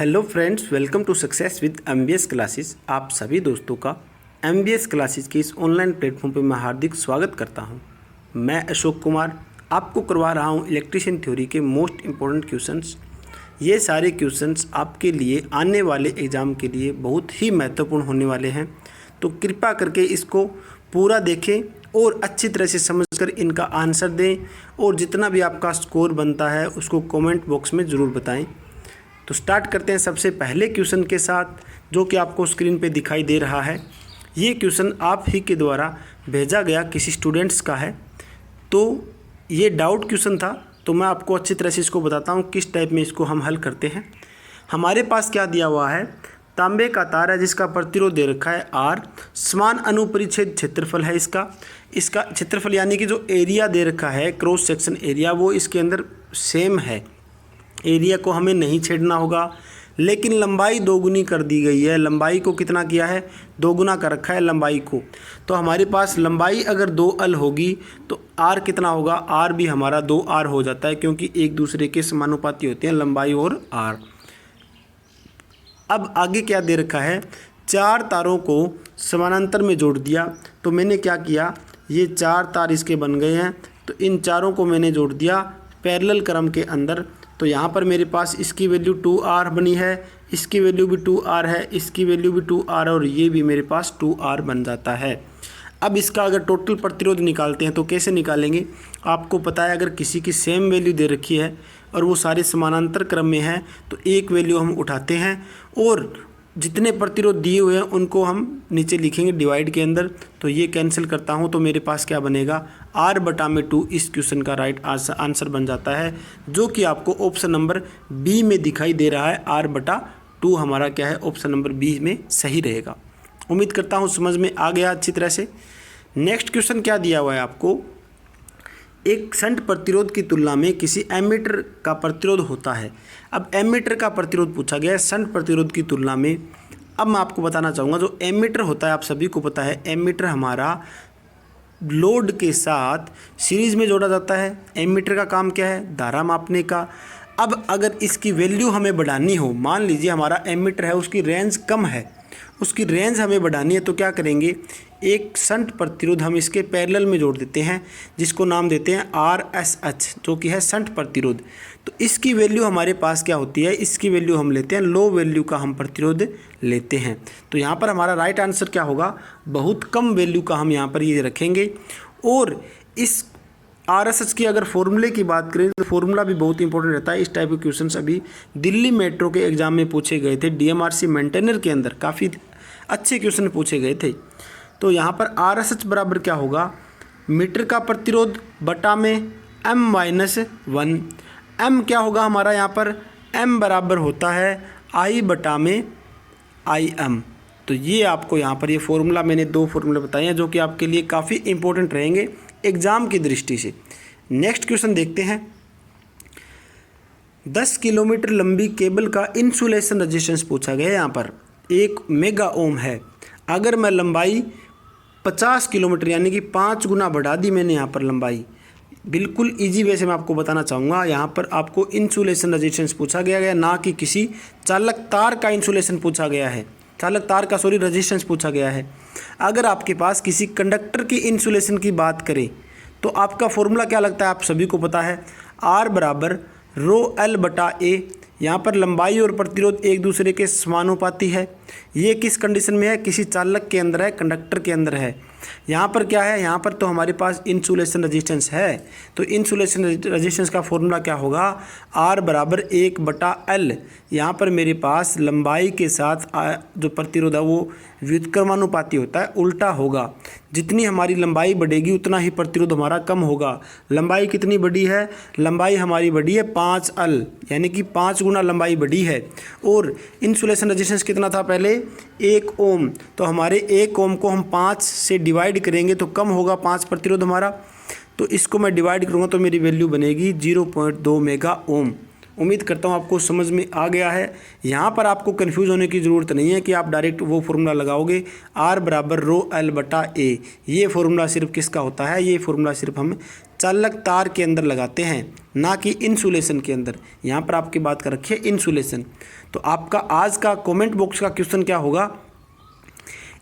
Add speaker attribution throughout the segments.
Speaker 1: Hello friends, welcome to success with MBS classes. आप सभी दोस्तों का एमबीएस क्लासेस के इस ऑनलाइन प्लेटफॉर्म पर मैं हार्दिक स्वागत करता हूं। मैं अशोक कुमार आपको करवा रहा हूं इलेक्ट्रीशियन थ्योरी के मोस्ट इम्पोर्टेंट क्वेश्चंस। ये सारे क्वेश्चंस आपके लिए आने वाले एग्ज़ाम के लिए बहुत ही महत्वपूर्ण होने वाले हैं, तो कृपया करके इसको पूरा देखें और अच्छी तरह से समझकर इनका आंसर दें और जितना भी आपका स्कोर बनता है उसको कमेंट बॉक्स में ज़रूर बताएं। तो स्टार्ट करते हैं सबसे पहले क्वेश्चन के साथ, जो कि आपको स्क्रीन पे दिखाई दे रहा है। ये क्वेश्चन आप ही के द्वारा भेजा गया किसी स्टूडेंट्स का है, तो ये डाउट क्वेश्चन था। तो मैं आपको अच्छी तरह से इसको बताता हूँ किस टाइप में इसको हम हल करते हैं। हमारे पास क्या दिया हुआ है, तांबे का तार है जिसका प्रतिरोध दे रखा है R, समान अनुपरिच्छेद क्षेत्रफल है इसका क्षेत्रफल यानी कि जो एरिया दे रखा है, क्रॉस सेक्शन एरिया, वो इसके अंदर सेम है। एरिया को हमें नहीं छेड़ना होगा, लेकिन लंबाई दोगुनी कर दी गई है। लंबाई को कितना किया है, दोगुना कर रखा है लंबाई को। तो हमारे पास लंबाई अगर 2L होगी तो R कितना होगा, R भी हमारा 2R हो जाता है, क्योंकि एक दूसरे के समानुपाती होते हैं लंबाई और R। अब आगे क्या दे रखा है, 4 तारों को समानांतर में जोड़ दिया। तो मैंने क्या किया, ये 4 तार इसके बन गए हैं, तो इन चारों को मैंने जोड़ दिया पैरेलल क्रम के अंदर। तो यहाँ पर मेरे पास इसकी वैल्यू 2R बनी है, इसकी वैल्यू भी 2R है, इसकी वैल्यू भी 2R और ये भी मेरे पास 2R बन जाता है। अब इसका अगर टोटल प्रतिरोध निकालते हैं तो कैसे निकालेंगे, आपको पता है अगर किसी की सेम वैल्यू दे रखी है और वो सारे समानांतर क्रम में है तो एक वैल्यू हम उठाते हैं और जितने प्रतिरोध दिए हुए हैं उनको हम नीचे लिखेंगे डिवाइड के अंदर। तो ये कैंसिल करता हूँ तो मेरे पास क्या बनेगा, R/2 इस क्वेश्चन का राइट आंसर बन जाता है, जो कि आपको ऑप्शन नंबर बी में दिखाई दे रहा है। R/2 हमारा क्या है, ऑप्शन नंबर बी में सही रहेगा। उम्मीद करता हूँ समझ में आ गया अच्छी तरह से। नेक्स्ट क्वेश्चन क्या दिया हुआ है आपको, एक शंट प्रतिरोध की तुलना में किसी एमीटर का प्रतिरोध होता है। अब एमीटर का प्रतिरोध पूछा गया है शंट प्रतिरोध की तुलना में। अब मैं आपको बताना चाहूँगा, जो एमीटर होता है आप सभी को पता है, एमीटर हमारा लोड के साथ सीरीज़ में जोड़ा जाता है। एमीटर का काम क्या है, धारा मापने का। अब अगर इसकी वैल्यू हमें बढ़ानी हो, मान लीजिए हमारा एमीटर है उसकी रेंज कम है, उसकी रेंज हमें बढ़ानी है, तो क्या करेंगे, एक शंट प्रतिरोध हम इसके पैरेलल में जोड़ देते हैं, जिसको नाम देते हैं RSH, जो कि है शंट प्रतिरोध। तो इसकी वैल्यू हमारे पास क्या होती है, इसकी वैल्यू हम लेते हैं लो वैल्यू का हम प्रतिरोध लेते हैं। तो यहाँ पर हमारा राइट आंसर क्या होगा, बहुत कम वैल्यू का हम यहाँ पर ये रखेंगे। और इस RSH की अगर फॉर्मूले की बात करें तो फॉर्मूला भी बहुत इंपॉर्टेंट रहता है। इस टाइप के क्वेश्चंस अभी दिल्ली मेट्रो के एग्जाम में पूछे गए थे, DMRC मेंटेनर के अंदर काफ़ी अच्छे क्वेश्चन पूछे गए थे। तो यहाँ पर RSH बराबर क्या होगा, मीटर का प्रतिरोध बटा में M-1। M क्या होगा हमारा यहाँ पर, M बराबर होता है I बटा में IM। तो ये आपको यहाँ पर ये फॉर्मूला मैंने 2 फॉर्मूले बताए हैं जो कि आपके लिए काफ़ी इंपॉर्टेंट रहेंगे एग्ज़ाम की दृष्टि से। नेक्स्ट क्वेश्चन देखते हैं। 10 किलोमीटर लंबी केबल का इंसुलेशन रेजिस्टेंस पूछा गया है। यहाँ पर 1 मेगा ओम है। अगर मैं लंबाई 50 किलोमीटर यानी कि 5 गुना बढ़ा दी मैंने यहाँ पर लंबाई, बिल्कुल इजी वे से मैं आपको बताना चाहूँगा। यहाँ पर आपको इंसुलेशन रेजिस्टेंस पूछा गया है, ना कि किसी चालक तार का इंसुलेशन पूछा गया है, रेजिस्टेंस पूछा गया है। अगर आपके पास किसी कंडक्टर की इंसुलेशन की बात करें तो आपका फॉर्मूला क्या लगता है, आप सभी को पता है, R बराबर ρL/A। यहाँ पर लंबाई और प्रतिरोध एक दूसरे के समानुपाती है। ये किस कंडीशन में है, किसी चालक के अंदर है, कंडक्टर के अंदर है। यहाँ पर क्या है, यहाँ पर तो हमारे पास इंसुलेशन रेजिस्टेंस है। तो इंसुलेशन रेजिस्टेंस का फॉर्मूला क्या होगा, R बराबर 1/L। यहाँ पर मेरे पास लंबाई के साथ जो प्रतिरोध है वो व्युत्क्रमानुपाती होता है, उल्टा होगा। जितनी हमारी लंबाई बढ़ेगी उतना ही प्रतिरोध हमारा कम होगा। लंबाई कितनी बड़ी है, लंबाई हमारी बड़ी है 5L, यानी कि 5 गुना लंबाई बड़ी है। और इंसुलेशन रेजिस्टेंस कितना था पहले, 1 ओम। तो हमारे 1 ओम को हम 5 से डिवाइड करेंगे तो कम होगा 5 प्रतिरोध हमारा। तो इसको मैं डिवाइड करूँगा तो मेरी वैल्यू बनेगी 0.2 मेगा ओम। उम्मीद करता हूँ आपको समझ में आ गया है। यहाँ पर आपको कन्फ्यूज़ होने की ज़रूरत नहीं है कि आप डायरेक्ट वो फार्मूला लगाओगे R बराबर रो L बटा A। ये फार्मूला सिर्फ किसका होता है, ये फार्मूला सिर्फ हम चालक तार के अंदर लगाते हैं, ना कि इंसुलेशन के अंदर। यहाँ पर आपकी बात कर रखी है इंसुलेशन। तो आपका आज का कमेंट बॉक्स का क्वेश्चन क्या होगा,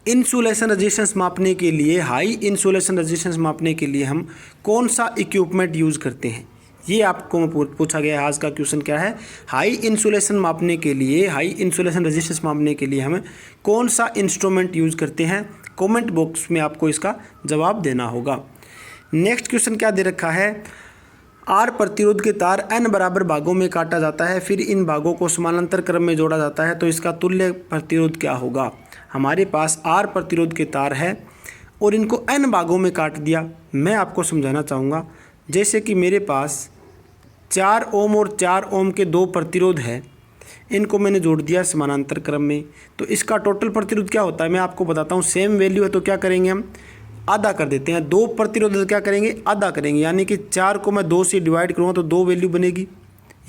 Speaker 1: इंसुलेशन रेजिस्टेंस मापने के लिए, हाई इंसुलेशन रेजिस्टेंस मापने के लिए हम कौन सा इक्विपमेंट यूज़ करते हैं, ये आपको पूछा गया है। आज का क्वेश्चन क्या है, हाई इंसुलेशन मापने के लिए, हाई इंसुलेशन रेजिस्टेंस मापने के लिए हम कौन सा इंस्ट्रूमेंट यूज़ करते हैं। कमेंट बॉक्स में आपको इसका जवाब देना होगा। नेक्स्ट क्वेश्चन क्या दे रखा है, आर प्रतिरोध के तार n बराबर भागों में काटा जाता है, फिर इन भागों को समानांतर क्रम में जोड़ा जाता है, तो इसका तुल्य प्रतिरोध क्या होगा। हमारे पास आर प्रतिरोध के तार है और इनको n भागों में काट दिया। मैं आपको समझाना चाहूँगा, जैसे कि मेरे पास 4 ओम और 4 ओम के 2 प्रतिरोध है, इनको मैंने जोड़ दिया समानांतर क्रम में, तो इसका टोटल प्रतिरोध क्या होता है मैं आपको बताता हूँ। सेम वैल्यू है तो क्या करेंगे, हम आधा कर देते हैं। 2 प्रतिरोध क्या करेंगे, आधा करेंगे, यानी कि 4 को मैं 2 से डिवाइड करूँगा तो 2 वैल्यू बनेगी।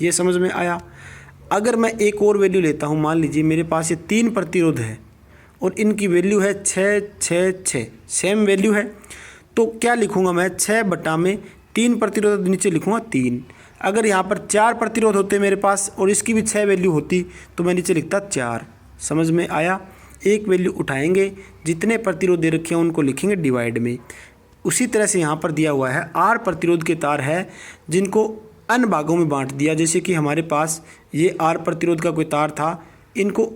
Speaker 1: ये समझ में आया। अगर मैं एक और वैल्यू लेता हूँ, मान लीजिए मेरे पास ये 3 प्रतिरोध है और इनकी वैल्यू है 6 6 6, सेम वैल्यू है, तो क्या लिखूँगा मैं, 6 बटा में 3 प्रतिरोध नीचे लिखूँगा 3। अगर यहाँ पर 4 प्रतिरोध होते मेरे पास और इसकी भी 6 वैल्यू होती तो मैं नीचे लिखता 4। समझ में आया। एक वैल्यू उठाएंगे, जितने प्रतिरोध दे रखे हैं उनको लिखेंगे डिवाइड में। उसी तरह से यहाँ पर दिया हुआ है आर प्रतिरोध के तार है जिनको n भागों में बांट दिया। जैसे कि हमारे पास ये आर प्रतिरोध का कोई तार था, इनको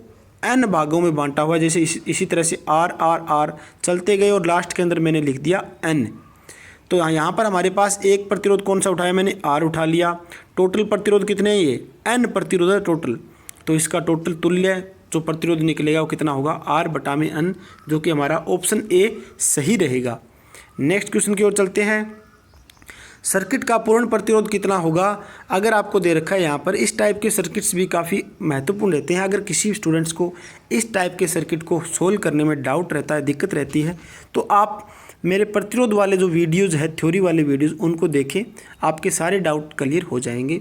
Speaker 1: n भागों में बांटा हुआ है। जैसे इसी तरह से आर आर आर चलते गए और लास्ट के अंदर मैंने लिख दिया n। तो यहाँ पर हमारे पास एक प्रतिरोध कौन सा उठाया, मैंने R उठा लिया। टोटल प्रतिरोध कितने हैं, ये n प्रतिरोध है टोटल, तो इसका टोटल तुल्य जो प्रतिरोध निकलेगा वो कितना होगा, R बटा में n, जो कि हमारा ऑप्शन A सही रहेगा। नेक्स्ट क्वेश्चन की ओर चलते हैं। सर्किट का पूर्ण प्रतिरोध कितना होगा। अगर आपको दे रखा है यहाँ पर, इस टाइप के सर्किट्स भी काफ़ी महत्वपूर्ण रहते हैं। अगर किसी स्टूडेंट्स को इस टाइप के सर्किट को सोल्व करने में डाउट रहता है, दिक्कत रहती है, तो आप मेरे प्रतिरोध वाले जो वीडियोज़ है, थ्योरी वाले वीडियोज़, उनको देखें, आपके सारे डाउट क्लियर हो जाएंगे।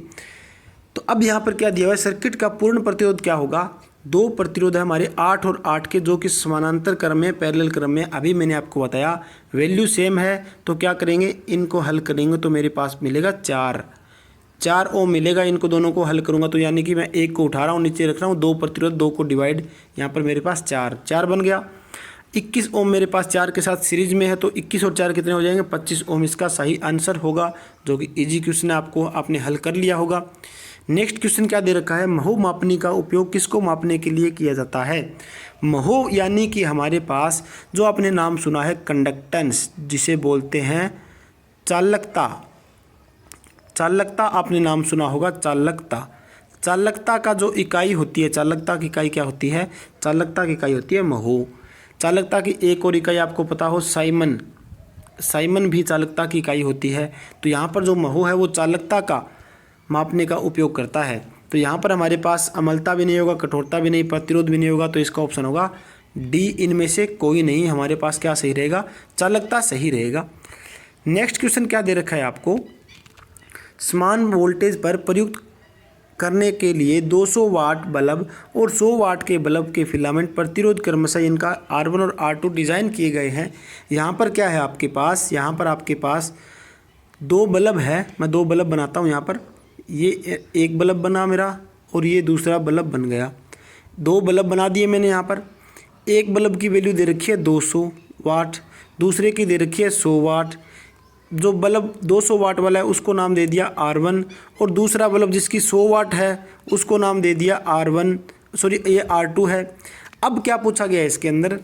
Speaker 1: तो अब यहाँ पर क्या दिया हुआ है, सर्किट का पूर्ण प्रतिरोध क्या होगा। 2 प्रतिरोध है हमारे 8 और 8 के, जो कि समानांतर क्रम में, पैरेलल क्रम में। अभी मैंने आपको बताया वैल्यू सेम है, तो क्या करेंगे, इनको हल करेंगे तो मेरे पास मिलेगा 4 ओम मिलेगा। इनको दोनों को हल करूँगा तो यानी कि मैं एक को उठा रहा हूँ, नीचे रख रहा हूँ, 2 प्रतिरोध, 2 को डिवाइड, यहाँ पर मेरे पास 4 बन गया। 21 ओम मेरे पास 4 के साथ सीरीज में है, तो 21 और 4 कितने हो जाएंगे, 25 ओम इसका सही आंसर होगा, जो कि इजी क्वेश्चन है, आपने हल कर लिया होगा। नेक्स्ट क्वेश्चन क्या दे रखा है, महो मापनी का उपयोग किसको मापने के लिए किया जाता है। महो यानी कि हमारे पास जो आपने नाम सुना है कंडक्टेंस, जिसे बोलते हैं चालकता। चालकता आपने नाम सुना होगा, चालकता का जो इकाई होती है, चालकता की इकाई क्या होती है, चालकता की इकाई होती है महो। चालकता की एक और इकाई आपको पता हो, साइमन भी चालकता की इकाई होती है। तो यहाँ पर जो महो है वो चालकता का मापने का उपयोग करता है। तो यहाँ पर हमारे पास अम्लता भी नहीं होगा, कठोरता भी नहीं, प्रतिरोध भी नहीं होगा, तो इसका ऑप्शन होगा डी। इनमें से कोई नहीं, हमारे पास क्या सही रहेगा, चालकता सही रहेगा। नेक्स्ट क्वेश्चन क्या दे रखा है आपको, समान वोल्टेज पर प्रयुक्त करने के लिए 200 वाट बल्ब और 100 वाट के बल्ब के फिलामेंट प्रतिरोध क्रमशः इनका R1 और R2 डिज़ाइन किए गए हैं। यहाँ पर क्या है आपके पास, यहाँ पर आपके पास 2 बल्ब है, मैं 2 बल्ब बनाता हूँ। यहाँ पर ये एक बल्ब बना मेरा और ये दूसरा बल्ब बन गया। 2 बल्ब बना दिए मैंने। यहाँ पर एक बल्ब की वैल्यू दे रखी है 200 वाट, दूसरे की दे रखी है 100 वाट। जो बल्ब 200 वाट वाला है उसको नाम दे दिया R1, और दूसरा बल्ब जिसकी 100 वाट है उसको नाम दे दिया ये R2 है। अब क्या पूछा गया है इसके अंदर,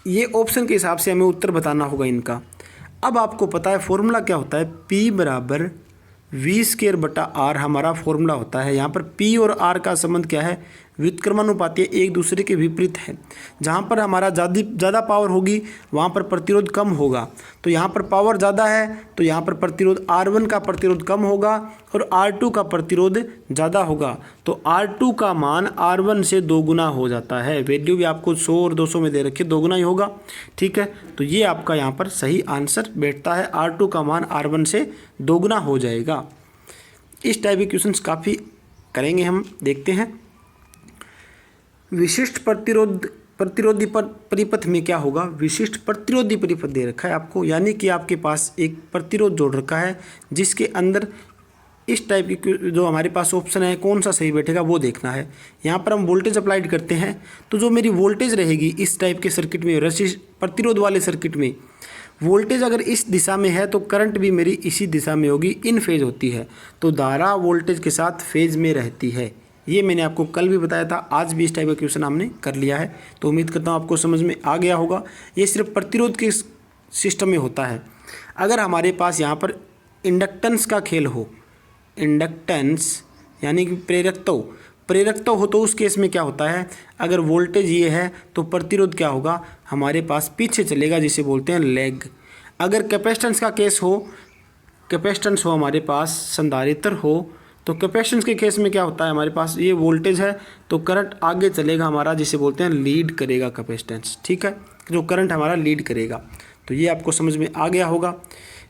Speaker 1: ये ऑप्शन के हिसाब से हमें उत्तर बताना होगा इनका। अब आपको पता है फॉर्मूला क्या होता है, P बराबर V² बटा R हमारा फॉर्मूला होता है। यहाँ पर P और R का संबंध क्या है, व्युत्क्रमानुपाती, एक दूसरे के विपरीत है। जहाँ पर हमारा ज़्यादा पावर होगी वहाँ पर प्रतिरोध कम होगा। तो यहाँ पर पावर ज़्यादा है तो यहाँ पर प्रतिरोध R1 का प्रतिरोध कम होगा और R2 का प्रतिरोध ज़्यादा होगा। तो R2 का मान R1 से 2 गुना हो जाता है। वैल्यू भी आपको 100 और 200 में दे रखी है, 2 गुना ही होगा। ठीक है, तो ये आपका यहाँ पर सही आंसर बैठता है, R2 का मान R1 से 2 गुना हो जाएगा। इस टाइप के क्वेश्चंस काफ़ी करेंगे हम, देखते हैं। विशिष्ट प्रतिरोधी परिपथ में क्या होगा, विशिष्ट प्रतिरोधी परिपथ दे रखा है आपको, यानी कि आपके पास एक प्रतिरोध जोड़ रखा है जिसके अंदर इस टाइप की जो हमारे पास ऑप्शन है कौन सा सही बैठेगा वो देखना है। यहाँ पर हम वोल्टेज अप्लाइड करते हैं तो जो मेरी वोल्टेज रहेगी इस टाइप के सर्किट में, प्रतिरोध वाले सर्किट में वोल्टेज अगर इस दिशा में है तो करंट भी मेरी इसी दिशा में होगी, इन फेज होती है, तो धारा वोल्टेज के साथ फेज में रहती है। ये मैंने आपको कल भी बताया था, आज भी इस टाइप का क्वेश्चन हमने कर लिया है, तो उम्मीद करता हूँ आपको समझ में आ गया होगा। ये सिर्फ प्रतिरोध के सिस्टम में होता है। अगर हमारे पास यहाँ पर इंडक्टेंस का खेल हो, इंडक्टेंस यानी कि प्रेरकत्व हो, तो उस केस में क्या होता है, अगर वोल्टेज ये है तो प्रतिरोध क्या होगा, हमारे पास पीछे चलेगा, जिसे बोलते हैं लैग। अगर कैपेसिटेंस का केस हो, कैपेसिटेंस हो हमारे पास, संधारित्र हो, तो कैपेसिटेंस के केस में क्या होता है, हमारे पास ये वोल्टेज है तो करंट आगे चलेगा हमारा, जिसे बोलते हैं लीड करेगा कैपेसिटेंस, ठीक है, जो करंट हमारा लीड करेगा। तो ये आपको समझ में आ गया होगा।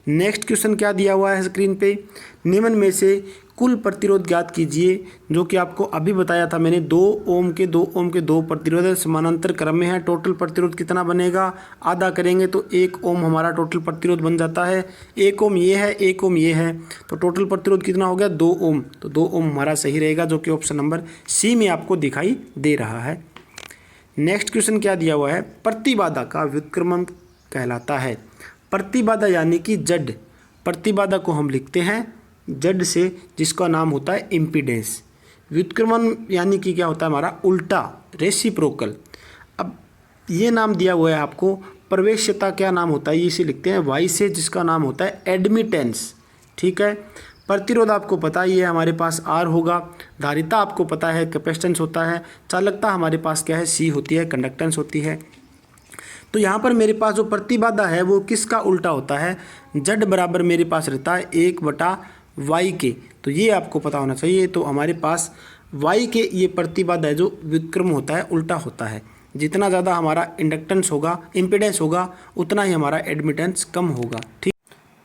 Speaker 1: नेक्स्ट क्वेश्चन क्या दिया हुआ है स्क्रीन पे, निम्न में से कुल प्रतिरोध ज्ञात कीजिए, जो कि आपको अभी बताया था मैंने, 2 ओम के 2 प्रतिरोध समानांतर क्रम में है। टोटल प्रतिरोध कितना बनेगा, आधा करेंगे तो 1 ओम हमारा टोटल प्रतिरोध बन जाता है। 1 ओम ये है, 1 ओम ये है, तो टोटल प्रतिरोध कितना हो गया, 2 ओम। तो 2 ओम हमारा सही रहेगा, जो कि ऑप्शन नंबर सी में आपको दिखाई दे रहा है। नेक्स्ट क्वेश्चन क्या दिया हुआ है, प्रतिबाधा का व्युत्क्रमण कहलाता है। प्रतिबाधा यानी कि जड़, प्रतिबाधा को हम लिखते हैं जड़ से, जिसका नाम होता है इम्पीडेंस। व्युत्क्रमण यानी कि क्या होता है हमारा उल्टा, रेसिप्रोकल। अब ये नाम दिया हुआ है आपको, प्रवेश्यता क्या नाम होता है, इसे लिखते हैं वाई से, जिसका नाम होता है एडमिटेंस, ठीक है। प्रतिरोध आपको पता ही है हमारे पास आर होगा, धारिता आपको पता है कैपेसिटेंस होता है, चालकता हमारे पास क्या है, सी होती है, कंडक्टेंस होती है। तो यहाँ पर मेरे पास जो प्रतिबाधा है वो किसका उल्टा होता है, जड़ बराबर मेरे पास रहता है 1/y के, तो ये आपको पता होना चाहिए। तो हमारे पास y के ये प्रतिबाधा है जो व्युत्क्रम होता है, उल्टा होता है। जितना ज़्यादा हमारा इंडक्टेंस होगा, इम्पीडेंस होगा, उतना ही हमारा एडमिटेंस कम होगा, ठीक।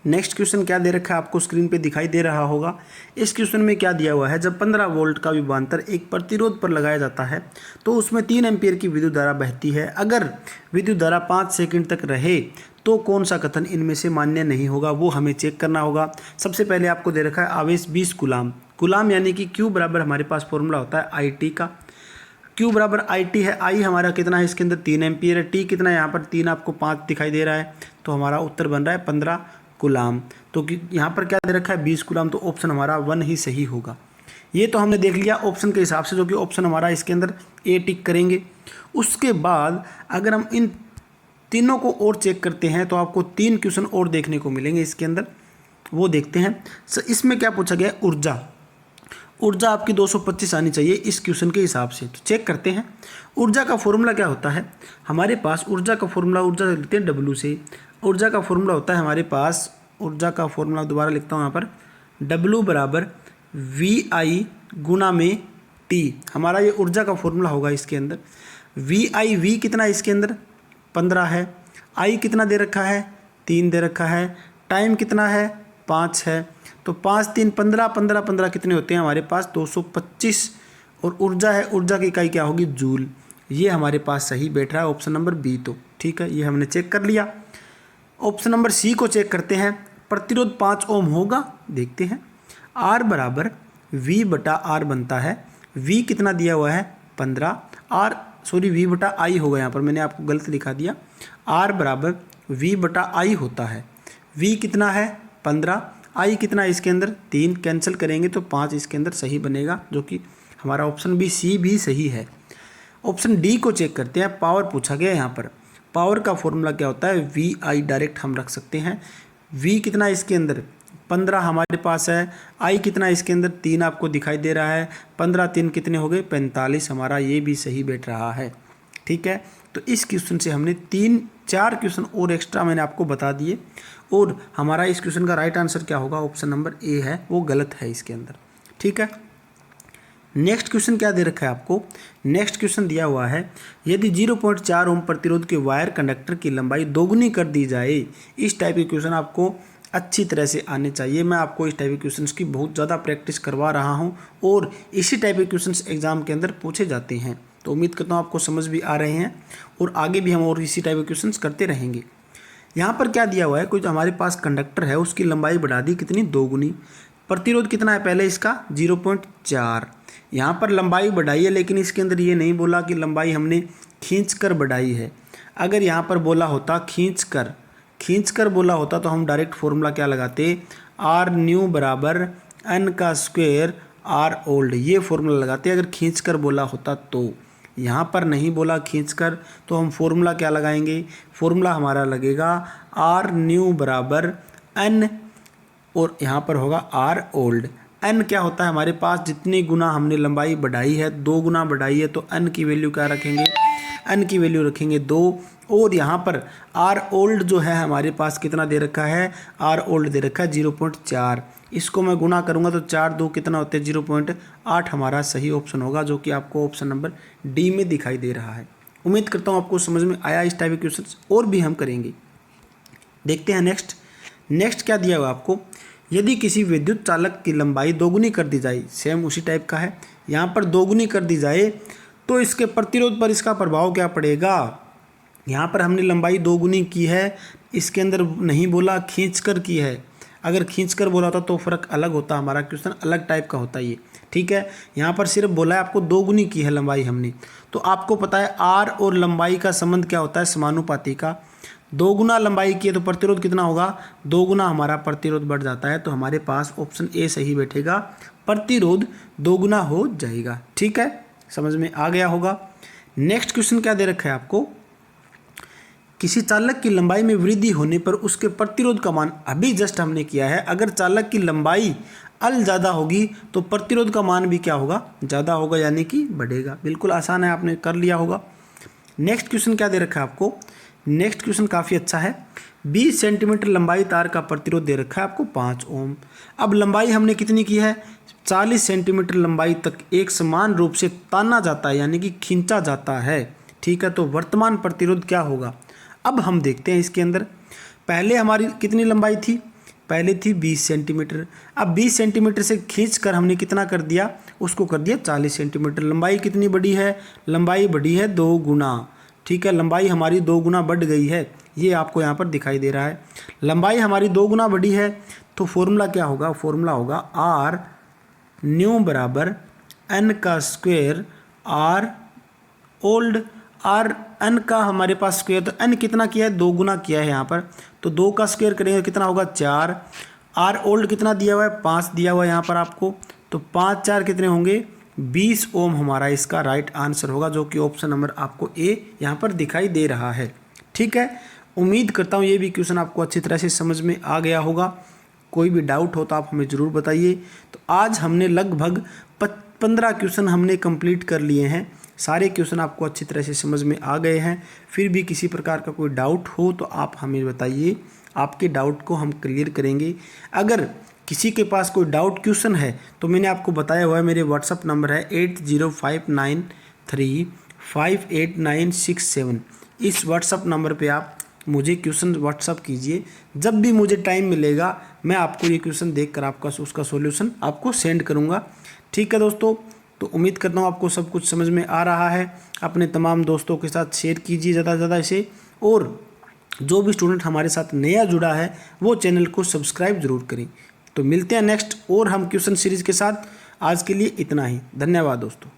Speaker 1: नेक्स्ट क्वेश्चन क्या दे रखा है आपको स्क्रीन पे दिखाई दे रहा होगा। इस क्वेश्चन में क्या दिया हुआ है, जब 15 वोल्ट का विभवांतर एक प्रतिरोध पर लगाया जाता है तो उसमें 3 एम्पीयर की विद्युत धारा बहती है। अगर विद्युत धारा 5 सेकंड तक रहे तो कौन सा कथन इनमें से मान्य नहीं होगा, वो हमें चेक करना होगा। सबसे पहले आपको दे रखा है आवेश 20 कूलाम। कूलाम यानी कि Q बराबर हमारे पास फॉर्मूला होता है IT का। Q बराबर IT है, I हमारा कितना है इसके अंदर 3 एम्पीयर है, T कितना है यहाँ पर 3, आपको 5 दिखाई दे रहा है, तो हमारा उत्तर बन रहा है 15 कूलाम। तो यहाँ पर क्या दे रखा है 20 कूलाम, तो ऑप्शन हमारा 1 ही सही होगा। ये तो हमने देख लिया ऑप्शन के हिसाब से, जो कि ऑप्शन हमारा इसके अंदर ए टिक करेंगे। उसके बाद अगर हम इन तीनों को और चेक करते हैं तो आपको 3 क्वेश्चन और देखने को मिलेंगे इसके अंदर, वो देखते हैं। इसमें क्या पूछा गया, ऊर्जा आपकी 225 आनी चाहिए इस क्वेश्चन के हिसाब से, तो चेक करते हैं। ऊर्जा का फॉर्मूला क्या होता है हमारे पास, ऊर्जा का फॉर्मूला, ऊर्जा लिखते हैं W से। ऊर्जा का फॉर्मूला होता है हमारे पास, ऊर्जा का फॉर्मूला दोबारा लिखता हूँ यहाँ पर, W बराबर VI गुना में T, हमारा ये ऊर्जा का फॉर्मूला होगा इसके अंदर। V कितना है इसके अंदर 15 है, I कितना दे रखा है 3 दे रखा है, टाइम कितना है 5 है, तो 5 3 15, 15 15 कितने होते हैं हमारे पास 225, और ऊर्जा है, ऊर्जा की इकाई क्या होगी जूल। ये हमारे पास सही बैठ रहा है ऑप्शन नंबर बी, तो ठीक है, ये हमने चेक कर लिया। ऑप्शन नंबर सी को चेक करते हैं, प्रतिरोध 5 ओम होगा, देखते हैं। R बराबर V/R बनता है, V कितना दिया हुआ है 15, V/I होगा, यहाँ पर मैंने आपको गलत लिखा दिया, R बराबर V/I होता है। V कितना है 15, I कितना है इसके अंदर 3, कैंसिल करेंगे तो 5 इसके अंदर सही बनेगा, जो कि हमारा ऑप्शन बी सी भी सही है। ऑप्शन डी को चेक करते हैं, पावर पूछा गया यहाँ पर। पावर का फॉर्मूला क्या होता है, VI डायरेक्ट हम रख सकते हैं। V कितना इसके अंदर 15 हमारे पास है, I कितना इसके अंदर 3 आपको दिखाई दे रहा है, 15 3 कितने हो गए 45, हमारा ये भी सही बैठ रहा है, ठीक है। तो इस क्वेश्चन से हमने 3-4 क्वेश्चन और एक्स्ट्रा मैंने आपको बता दिए, और हमारा इस क्वेश्चन का राइट आंसर क्या होगा, ऑप्शन नंबर ए है, वो गलत है इसके अंदर, ठीक है। नेक्स्ट क्वेश्चन क्या दे रखा है आपको, नेक्स्ट क्वेश्चन दिया हुआ है, यदि 0.4 ओम प्रतिरोध के वायर कंडक्टर की लंबाई दोगुनी कर दी जाए। इस टाइप के क्वेश्चन आपको अच्छी तरह से आने चाहिए। मैं आपको इस टाइप के क्वेश्चंस की बहुत ज़्यादा प्रैक्टिस करवा रहा हूं और इसी टाइप के क्वेश्चंस एग्जाम के अंदर पूछे जाते हैं। तो उम्मीद करता हूं आपको समझ भी आ रहे हैं और आगे भी हम और इसी टाइप के क्वेश्चंस करते रहेंगे। यहाँ पर क्या दिया हुआ है, कुछ हमारे पास कंडक्टर है, उसकी लंबाई बढ़ा दी कितनी, 2 गुनी। प्रतिरोध कितना है पहले इसका, 0.4। यहाँ पर लंबाई बढ़ाई है, लेकिन इसके अंदर ये नहीं बोला कि लंबाई हमने खींच कर बढ़ाई है। अगर यहाँ पर बोला होता खींच कर बोला होता तो हम डायरेक्ट फॉर्मूला क्या लगाते, आर न्यू बराबर एन का स्क्वायर आर ओल्ड, ये फॉर्मूला लगाते अगर खींच कर बोला होता तो। यहाँ पर नहीं बोला खींचकर, तो हम फॉर्मूला क्या लगाएंगे, फॉर्मूला हमारा लगेगा आर न्यू बराबर एन और यहाँ पर होगा आर ओल्ड। एन क्या होता है हमारे पास, जितनी गुना हमने लंबाई बढ़ाई है, 2 गुना बढ़ाई है, तो एन की वैल्यू क्या रखेंगे, एन की वैल्यू रखेंगे 2। और यहाँ पर आर ओल्ड जो है हमारे पास कितना दे रखा है, आर ओल्ड दे रखा है 0.4। इसको मैं गुना करूँगा तो 4 2 कितना होते हैं, 0.8 हमारा सही ऑप्शन होगा, जो कि आपको ऑप्शन नंबर डी में दिखाई दे रहा है। उम्मीद करता हूँ आपको समझ में आया। इस टाइप के क्वेश्चन और भी हम करेंगे। देखते हैं नेक्स्ट क्या दिया हुआ आपको, यदि किसी विद्युत चालक की लंबाई 2 गुनी कर दी जाए, सेम उसी टाइप का है, यहाँ पर 2 गुनी कर दी जाए तो इसके प्रतिरोध पर इसका प्रभाव क्या पड़ेगा। यहाँ पर हमने लंबाई 2 गुनी की है, इसके अंदर नहीं बोला खींचकर की है। अगर खींचकर बोला होता तो फ़र्क अलग होता, हमारा क्वेश्चन अलग टाइप का होता ये, ठीक है। यहाँ पर सिर्फ बोला है आपको 2 गुनी की है लंबाई हमने, तो आपको पता है आर और लंबाई का संबंध क्या होता है, समानुपाती का। 2 गुना लंबाई की है तो प्रतिरोध कितना होगा, 2 गुना हमारा प्रतिरोध बढ़ जाता है। तो हमारे पास ऑप्शन ए सही बैठेगा, प्रतिरोध 2 गुना हो जाएगा। ठीक है, समझ में आ गया होगा। नेक्स्ट क्वेश्चन क्या दे रखा है आपको, किसी चालक की लंबाई में वृद्धि होने पर उसके प्रतिरोध का मान, अभी जस्ट हमने किया है, अगर चालक की लंबाई अल ज़्यादा होगी तो प्रतिरोध का मान भी क्या होगा, ज़्यादा होगा, यानी कि बढ़ेगा। बिल्कुल आसान है, आपने कर लिया होगा। नेक्स्ट क्वेश्चन क्या दे रखा है आपको, नेक्स्ट क्वेश्चन काफ़ी अच्छा है। 20 सेंटीमीटर लंबाई तार का प्रतिरोध दे रखा है आपको 5 ओम। अब लंबाई हमने कितनी की है, 40 सेंटीमीटर लंबाई तक एक समान रूप से ताना जाता है, यानी कि खींचा जाता है। ठीक है, तो वर्तमान प्रतिरोध क्या होगा। अब हम देखते हैं इसके अंदर, पहले हमारी कितनी लंबाई थी, पहले थी 20 सेंटीमीटर। अब 20 सेंटीमीटर से खींच कर हमने कितना कर दिया, उसको कर दिया 40 सेंटीमीटर। लंबाई कितनी बड़ी है, लंबाई बड़ी है 2 गुना। ठीक है, लंबाई हमारी 2 गुना बढ़ गई है, ये आपको यहाँ पर दिखाई दे रहा है। लंबाई हमारी 2 गुना बढ़ी है, तो फॉर्मूला क्या होगा, फॉर्मूला होगा आर न्यू बराबर एन का square R old. R N का हमारे पास स्क्वायर, तो एन कितना किया है, 2 गुना किया है यहाँ पर, तो 2 का स्क्वायर करेंगे कितना होगा 4। आर ओल्ड कितना दिया हुआ है, 5 दिया हुआ है यहाँ पर आपको, तो 5 4 कितने होंगे, 20 ओम हमारा इसका राइट आंसर होगा, जो कि ऑप्शन नंबर आपको ए यहाँ पर दिखाई दे रहा है। ठीक है, उम्मीद करता हूँ ये भी क्वेश्चन आपको अच्छी तरह से समझ में आ गया होगा। कोई भी डाउट हो तो आप हमें ज़रूर बताइए। तो आज हमने लगभग 15 क्वेश्चन हमने कंप्लीट कर लिए हैं। सारे क्वेश्चन आपको अच्छी तरह से समझ में आ गए हैं। फिर भी किसी प्रकार का कोई डाउट हो तो आप हमें बताइए, आपके डाउट को हम क्लियर करेंगे। अगर किसी के पास कोई डाउट क्वेश्चन है तो मैंने आपको बताया हुआ है, मेरे व्हाट्सअप नंबर है 8059358967। इस व्हाट्सअप नंबर पे आप मुझे क्वेश्चन व्हाट्सअप कीजिए। जब भी मुझे टाइम मिलेगा मैं आपको ये क्वेश्चन देखकर आपका उसका सॉल्यूशन आपको सेंड करूँगा। ठीक है दोस्तों, तो उम्मीद करता हूँ आपको सब कुछ समझ में आ रहा है। अपने तमाम दोस्तों के साथ शेयर कीजिए ज़्यादा से ज़्यादा इसे, और जो भी स्टूडेंट हमारे साथ नया जुड़ा है वो चैनल को सब्सक्राइब जरूर करें। तो मिलते हैं नेक्स्ट और हम क्वेश्चन सीरीज़ के साथ। आज के लिए इतना ही, धन्यवाद दोस्तों।